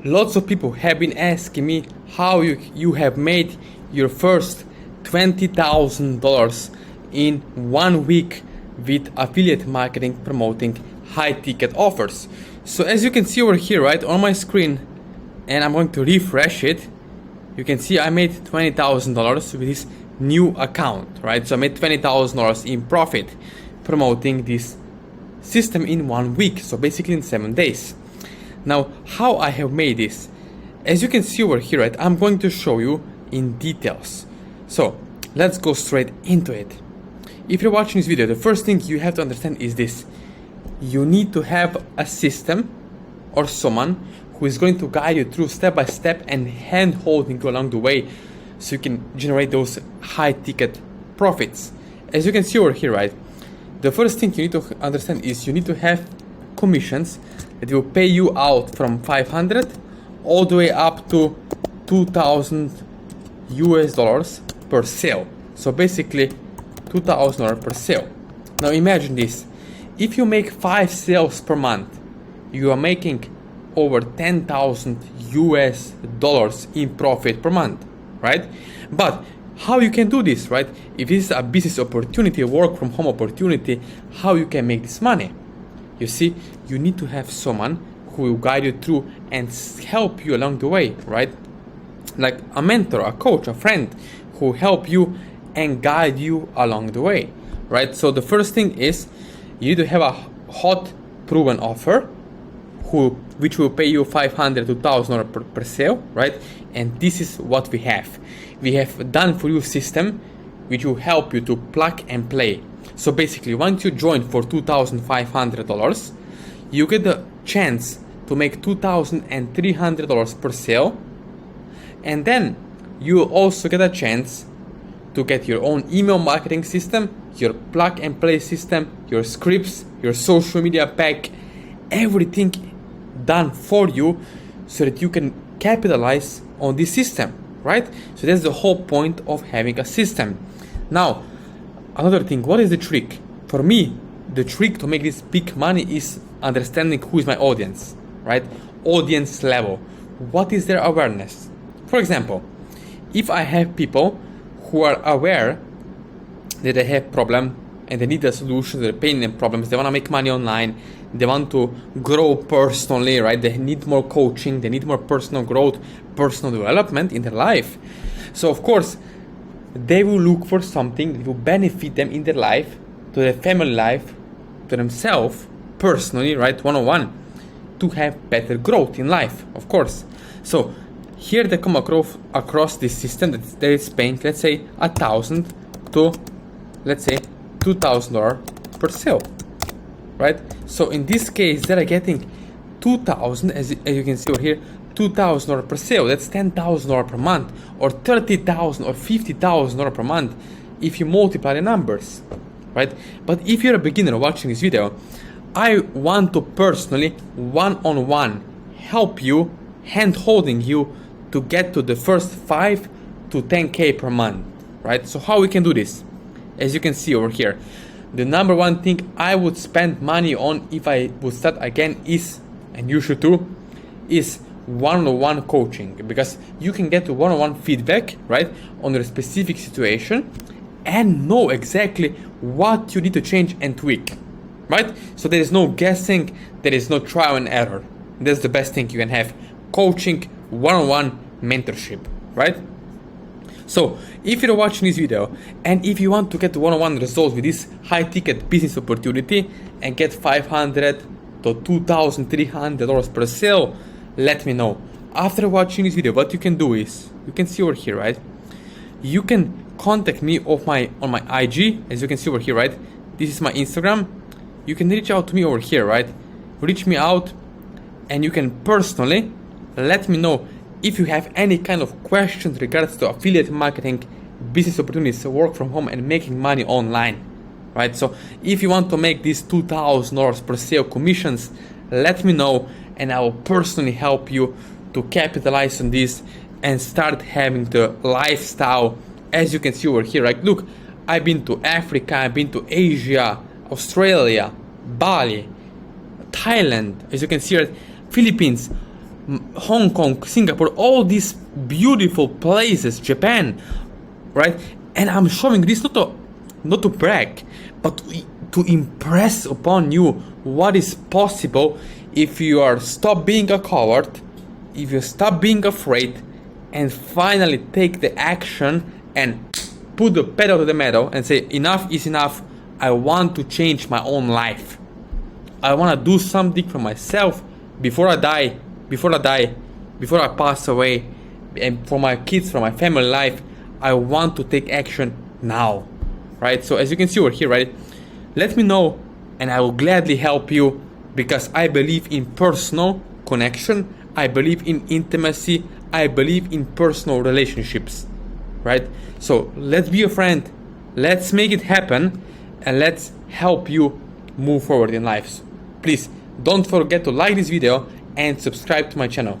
Lots of people have been asking me how you have made your first $20,000 in 1 week with affiliate marketing promoting high ticket offers. So as you can see over here, right, on my screen, and I'm going to refresh it, you can see I made $20,000 with this new account, right? So I made $20,000 in profit promoting this system in 1 week, so basically in 7 days. Now, how I have made this, as you can see over here, right, I'm going to show you in details. So let's go straight into it. If you're watching this video, the first thing you have to understand is this: you need to have a system or someone who is going to guide you through step by step and hand holding you along the way, so you can generate those high ticket profits. As you can see over here, right, the first thing you need to understand is you need to have commissions that will pay you out from 500 all the way up to 2,000 US dollars per sale. So basically $2,000 per sale. Now imagine this: if you make 5 sales per month, you are making over 10,000 US dollars in profit per month, right? But how you can do this, right? If this is a business opportunity, a work from home opportunity, how you can make this money? You see, you need to have someone who will guide you through and help you along the way, right? Like a mentor, a coach, a friend who help you and guide you along the way, right? So the first thing is you need to have a hot, proven offer which will pay you $500 to $1,000 per sale, right? And this is what we have. We have done for you system which will help you to plug and play. So basically, once you join for $2,500, you get the chance to make $2,300 per sale, and then you will also get a chance to get your own email marketing system, your plug and play system, your scripts, your social media pack, everything done for you so that you can capitalize on this system, right? So that's the whole point of having a system. Now, another thing, what is the trick? For me, the trick to make this big money is understanding who is my audience, right? Audience level. What is their awareness? For example, if I have people who are aware that they have problem and they need a solution to their pain and problems, they want to make money online, they want to grow personally, right? They need more coaching, they need more personal growth, personal development in their life. So of course, they will look for something that will benefit them in their life, to their family life, to themselves personally, right? One-on-one, to have better growth in life, of course. So here they come across this system that is paying, let's say, $1,000 to, let's say, $2,000 per sale, right? So in this case, they are getting $2,000, as you can see over here, $2,000 per sale. That's $10,000 per month, or $30,000 or $50,000 per month if you multiply the numbers, right? But if you're a beginner watching this video, I want to personally one-on-one help you, hand-holding you to get to the first 5 to 10K per month, right? So how we can do this? As you can see over here, the number one thing I would spend money on if I would start again is, and you should too, is one-on-one coaching, because you can get one-on-one feedback, right, on your specific situation and know exactly what you need to change and tweak, right? So there is no guessing, there is no trial and error. That's the best thing you can have: coaching, one-on-one mentorship, right? So if you're watching this video and if you want to get one-on-one results with this high ticket business opportunity and get $500 to $2,300 per sale, let me know. After watching this video, what you can do is, you can see over here, right? You can contact me on my IG, as you can see over here, right? This is my Instagram. You can reach out to me over here, right? Reach me out, and you can personally let me know if you have any kind of questions regards to affiliate marketing, business opportunities, work from home, and making money online, right? So if you want to make these $2,000 per sale commissions, let me know, and I will personally help you to capitalize on this and start having the lifestyle. As you can see over here, right? Look, I've been to Africa, I've been to Asia, Australia, Bali, Thailand, as you can see, right? Philippines, Hong Kong, Singapore, all these beautiful places, Japan, right? And I'm showing this not to brag, but to impress upon you what is possible if you are stop being a coward, if you stop being afraid, and finally take the action and put the pedal to the metal and say enough is enough. I want to change my own life. I want to do something for myself before I die, before I pass away, and for my kids, for my family life. I want to take action now, right? So as you can see over here, right? Let me know and I will gladly help you, because I believe in personal connection. I believe in intimacy. I believe in personal relationships, right? So let's be a friend. Let's make it happen and let's help you move forward in life. Please don't forget to like this video and subscribe to my channel.